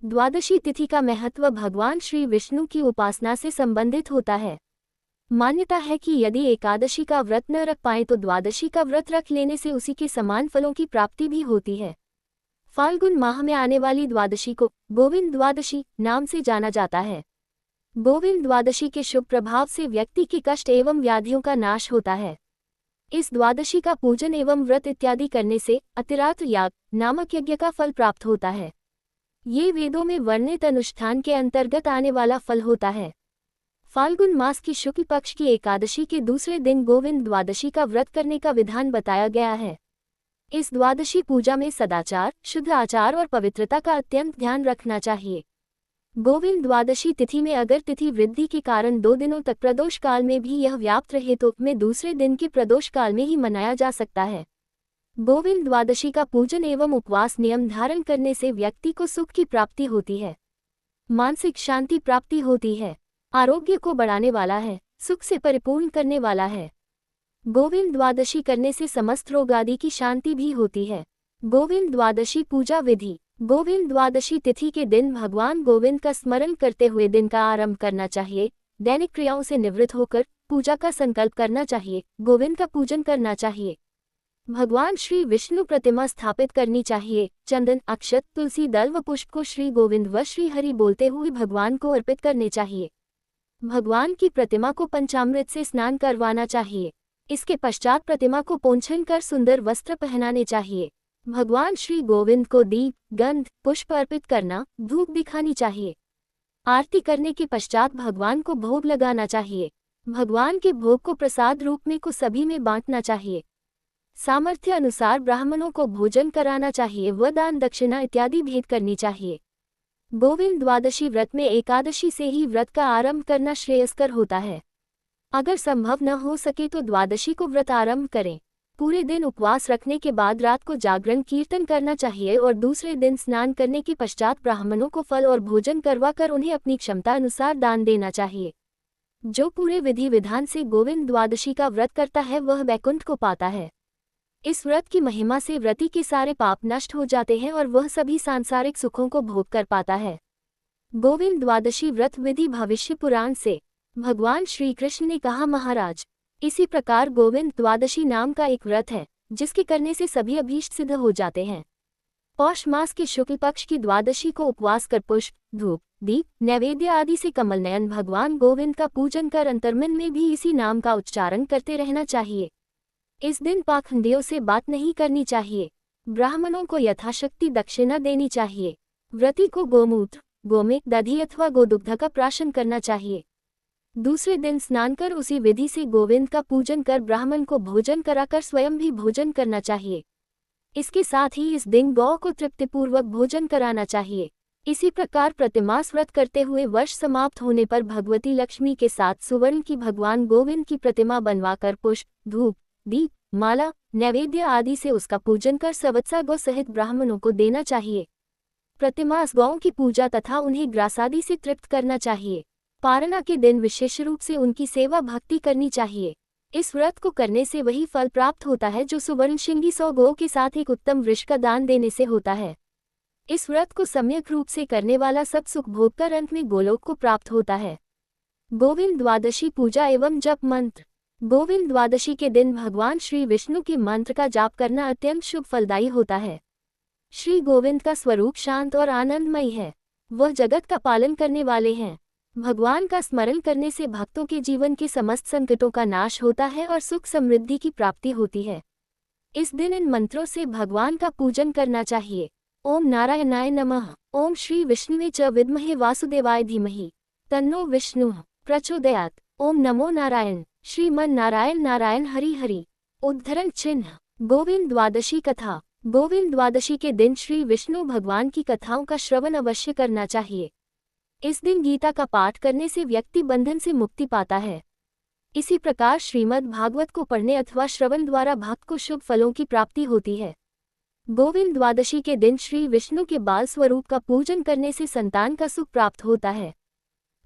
द्वादशी तिथि का महत्व भगवान श्री विष्णु की उपासना से संबंधित होता है। मान्यता है कि यदि एकादशी का व्रत न रख पाए तो द्वादशी का व्रत रख लेने से उसी के समान फलों की प्राप्ति भी होती है। फाल्गुन माह में आने वाली द्वादशी को गोविंद द्वादशी नाम से जाना जाता है। गोविंद द्वादशी के शुभ प्रभाव से व्यक्ति के कष्ट एवं व्याधियों का नाश होता है। इस द्वादशी का पूजन एवं व्रत इत्यादि करने से अतिरात्र याग नामक यज्ञ का फल प्राप्त होता है। ये वेदों में वर्णित अनुष्ठान के अंतर्गत आने वाला फल होता है। फाल्गुन मास की शुक्ल पक्ष की एकादशी के दूसरे दिन गोविंद द्वादशी का व्रत करने का विधान बताया गया है। इस द्वादशी पूजा में सदाचार, शुद्ध आचार और पवित्रता का अत्यंत ध्यान रखना चाहिए। गोविंद द्वादशी तिथि में अगर तिथि वृद्धि के कारण 2 दिनों तक प्रदोष काल में भी यह व्याप्त रहे तो में दूसरे दिन के प्रदोष काल में ही मनाया जा सकता है। गोविंद द्वादशी का पूजन एवं उपवास नियम धारण करने से व्यक्ति को सुख की प्राप्ति होती है, मानसिक शांति प्राप्ति होती है, आरोग्य को बढ़ाने वाला है, सुख से परिपूर्ण करने वाला है। गोविंद द्वादशी करने से समस्त रोग आदि की शांति भी होती है। गोविंद द्वादशी पूजा विधि। गोविंद द्वादशी तिथि के दिन भगवान गोविंद का स्मरण करते हुए दिन का आरंभ करना चाहिए। दैनिक क्रियाओं से निवृत्त होकर पूजा का संकल्प करना चाहिए। गोविंद का पूजन करना चाहिए। भगवान श्री विष्णु प्रतिमा स्थापित करनी चाहिए। चंदन, अक्षत, तुलसी दल व पुष्प को श्री गोविंद व श्री हरि बोलते हुए भगवान को अर्पित करने चाहिए। भगवान की प्रतिमा को पंचामृत से स्नान करवाना चाहिए। इसके पश्चात प्रतिमा को पोंछन कर सुंदर वस्त्र पहनाने चाहिए। भगवान श्री गोविंद को दीप, गंध, पुष्प अर्पित करना, धूप दिखानी चाहिए। आरती करने के पश्चात भगवान को भोग लगाना चाहिए। भगवान के भोग को प्रसाद रूप में को सभी में बांटना चाहिए। सामर्थ्य अनुसार ब्राह्मणों को भोजन कराना चाहिए व दान दक्षिणा इत्यादि भेंट करनी चाहिए। गोविंद द्वादशी व्रत में एकादशी से ही व्रत का आरंभ करना श्रेयस्कर होता है। अगर संभव न हो सके तो द्वादशी को व्रत आरंभ करें। पूरे दिन उपवास रखने के बाद रात को जागरण कीर्तन करना चाहिए और दूसरे दिन स्नान करने के पश्चात ब्राह्मणों को फल और भोजन करवाकर उन्हें अपनी क्षमता अनुसार दान देना चाहिए। जो पूरे विधि विधान से गोविंद द्वादशी का व्रत करता है वह वैकुंठ को पाता है। इस व्रत की महिमा से व्रती के सारे पाप नष्ट हो जाते हैं और वह सभी सांसारिक सुखों को भोग कर पाता है। गोविंद द्वादशी व्रत विधि भविष्य पुराण से। भगवान श्री कृष्ण ने कहा, महाराज, इसी प्रकार गोविंद द्वादशी नाम का एक व्रत है जिसके करने से सभी अभीष्ट सिद्ध हो जाते हैं। पौष मास के शुक्ल पक्ष की द्वादशी को उपवास कर पुष्प, धूप, दीप, नैवेद्य आदि से कमल नयन भगवान गोविंद का पूजन कर अंतर्मन में भी इसी नाम का उच्चारण करते रहना चाहिए। इस दिन पाखंडियों से बात नहीं करनी चाहिए। ब्राह्मणों को यथाशक्ति दक्षिणा देनी चाहिए। व्रती को गोमूत्र, गोमेद, दधी अथवा गोदुग्ध का प्राशन करना चाहिए। दूसरे दिन स्नान कर उसी विधि से गोविंद का पूजन कर ब्राह्मण को भोजन कराकर स्वयं भी भोजन करना चाहिए। इसके साथ ही इस दिन गौ को तृप्तिपूर्वक भोजन कराना चाहिए। इसी प्रकार प्रतिमास व्रत करते हुए वर्ष समाप्त होने पर भगवती लक्ष्मी के साथ सुवर्ण की भगवान गोविंद की प्रतिमा बनवाकर पुष्प, धूप, दीप, माला, नैवेद्य आदि से उसका पूजन कर सवत्सा गौ सहित ब्राह्मणों को देना चाहिए। प्रतिमास गौओं की पूजा तथा उन्हें ग्रासादि से तृप्त करना चाहिए। पारणा के दिन विशेष रूप से उनकी सेवा भक्ति करनी चाहिए। इस व्रत को करने से वही फल प्राप्त होता है जो सुवर्ण श्रृंगी 100 गौ के साथ एक उत्तम वृक्ष का दान देने से होता है। इस व्रत को सम्यक रूप से करने वाला सब सुख भोग कर अंत में गोलोक को प्राप्त होता है। गोविंद द्वादशी पूजा एवं जप मंत्र। गोविंद द्वादशी के दिन भगवान श्री विष्णु के मंत्र का जाप करना अत्यंत शुभ फलदायी होता है। श्री गोविंद का स्वरूप शांत और आनंदमयी है। वह जगत का पालन करने वाले हैं। भगवान का स्मरण करने से भक्तों के जीवन के समस्त संकटों का नाश होता है और सुख समृद्धि की प्राप्ति होती है। इस दिन इन मंत्रों से भगवान का पूजन करना चाहिए। ओम नारायणाय नमः। ओम श्री विष्णुवे च विद्महे वासुदेवाय धीमहि तन्नो विष्णुः प्रचोदयात्। ओम नमो नारायण। श्रीमन नारायण नारायण हरि हरि। उद्धरण चिन्ह। गोविंद द्वादशी कथा। गोविंद द्वादशी के दिन श्री विष्णु भगवान की कथाओं का श्रवण अवश्य करना चाहिए। इस दिन गीता का पाठ करने से व्यक्ति बंधन से मुक्ति पाता है। इसी प्रकार श्रीमद् भागवत को पढ़ने अथवा श्रवण द्वारा भक्त को शुभ फलों की प्राप्ति होती है। गोविंद द्वादशी के दिन श्री विष्णु के बाल स्वरूप का पूजन करने से संतान का सुख प्राप्त होता है।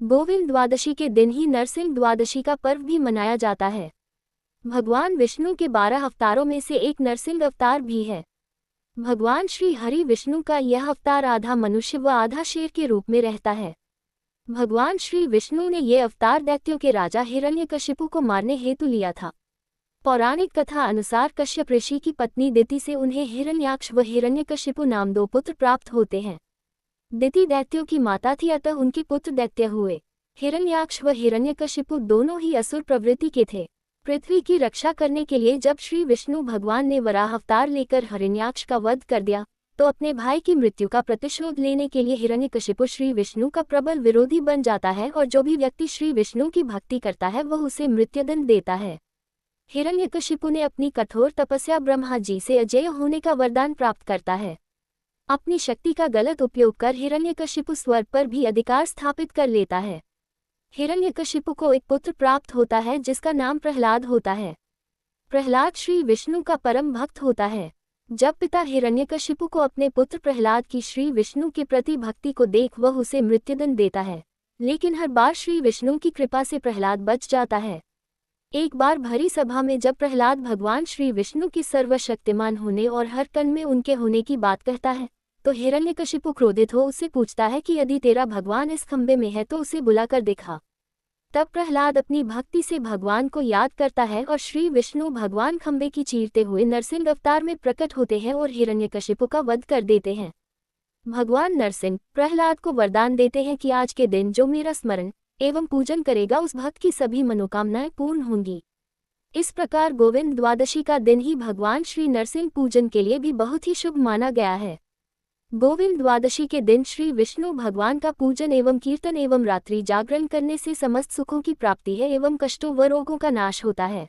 गोविंद द्वादशी के दिन ही नरसिंह द्वादशी का पर्व भी मनाया जाता है। भगवान विष्णु के 12 अवतारों में से एक नरसिंह अवतार भी है। भगवान श्री हरि विष्णु का यह अवतार आधा मनुष्य व आधा शेर के रूप में रहता है। भगवान श्री विष्णु ने ये अवतार दैत्यों के राजा हिरण्यकशिपु को मारने हेतु लिया था। पौराणिक कथा अनुसार कश्यप ऋषि की पत्नी दिति से उन्हें हिरण्याक्ष व हिरण्यकशिपु नाम 2 पुत्र प्राप्त होते हैं। दिति दैत्यों की माता थी, अतः उनके पुत्र दैत्य हुए। हिरण्याक्ष व हिरण्यकशिपु दोनों ही असुर प्रवृत्ति के थे। पृथ्वी की रक्षा करने के लिए जब श्री विष्णु भगवान ने वराह अवतार लेकर हिरण्याक्ष का वध कर दिया, तो अपने भाई की मृत्यु का प्रतिशोध लेने के लिए हिरण्यकशिपु श्री विष्णु का प्रबल विरोधी बन जाता है और जो भी व्यक्ति श्री विष्णु की भक्ति करता है वह उसे मृत्युदंड देता है। हिरण्यकशिपु ने अपनी कठोर तपस्या ब्रह्मा जी से अजेय होने का वरदान प्राप्त करता है। अपनी शक्ति का गलत उपयोग कर हिरण्यकशिपु स्वर्ग पर भी अधिकार स्थापित कर लेता है। हिरण्यकशिपु को एक पुत्र प्राप्त होता है जिसका नाम प्रहलाद होता है। प्रहलाद श्री विष्णु का परम भक्त होता है। जब पिता हिरण्यकशिपु को अपने पुत्र प्रहलाद की श्री विष्णु के प्रति भक्ति को देख वह उसे मृत्युदंड देता है, लेकिन हर बार श्री विष्णु की कृपा से प्रहलाद बच जाता है। एक बार भरी सभा में जब प्रहलाद भगवान श्री विष्णु की सर्वशक्तिमान होने और हर कण में उनके होने की बात कहता है, तो हिरण्यकशिपु क्रोधित हो उससे पूछता है कि यदि तेरा भगवान इस खंबे में है तो उसे बुलाकर दिखा। तब प्रहलाद अपनी भक्ति से भगवान को याद करता है और श्री विष्णु भगवान खंबे की चीरते हुए नरसिंह अवतार में प्रकट होते हैं और हिरण्यकशिपु का वध कर देते हैं। भगवान नरसिंह प्रहलाद को वरदान देते हैं कि आज के दिन जो मेरा स्मरण एवं पूजन करेगा उस भक्त की सभी मनोकामनाएं पूर्ण होंगी। इस प्रकार गोविंद द्वादशी का दिन ही भगवान श्री नरसिंह पूजन के लिए भी बहुत ही शुभ माना गया है। गोविंद द्वादशी के दिन श्री विष्णु भगवान का पूजन एवं कीर्तन एवं रात्रि जागरण करने से समस्त सुखों की प्राप्ति है एवं कष्टों व रोगों का नाश होता है।